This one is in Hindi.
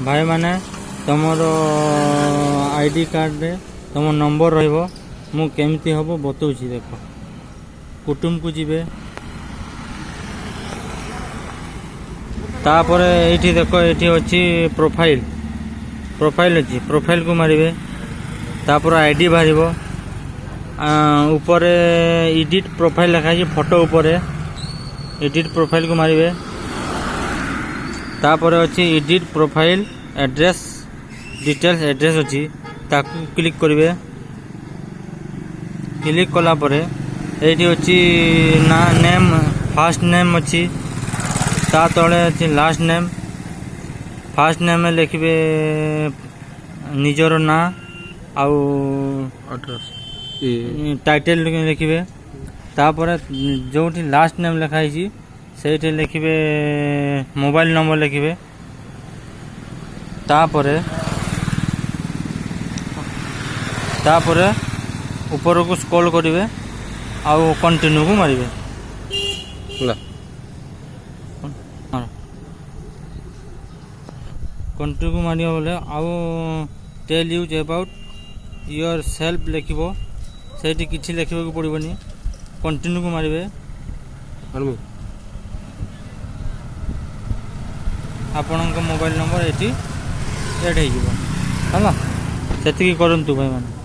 भाई माने तुमर आईडी कार्ड रे तुम नंबर रहिबो मु केमती हबो बतौछि देख कुटुम को जीवे तापरे एठी देखो एठी अछि प्रोफाइल प्रोफाइल अछि प्रोफाइल को मारिबे तापर आईडी बाहरिबो ऊपर एडिट प्रोफाइल लिखा है फोटो ऊपर एडिट प्रोफाइल को मारिबे तापर अछि edit profile address details address अछि ताकू क्लिक करिवे क्लिक कला परे एठी अछि ना नेम फर्स्ट नेम अछि ता तळे अछि लास्ट नेम फर्स्ट नेम में लिखबे निजर ना आउ एड्रेस टाइटल लिखिबे तापर जोठी लास्ट नेम लिखा है सेठी लिखिबे मोबाइल नंबर लिखिबे तापर ऊपर को स्क्रॉल करिवे आउ कंटिन्यू को मारिबे कंटिन्यू को मारियो बोले आउ tell us about yourself लिखिबो सेठी किछि लिखिबे को पड़िबनी कंटिन्यू को मारिबे आपन को मोबाइल नंबर एठी ऐड हे जिवो हला सेति करंतु भाई माने।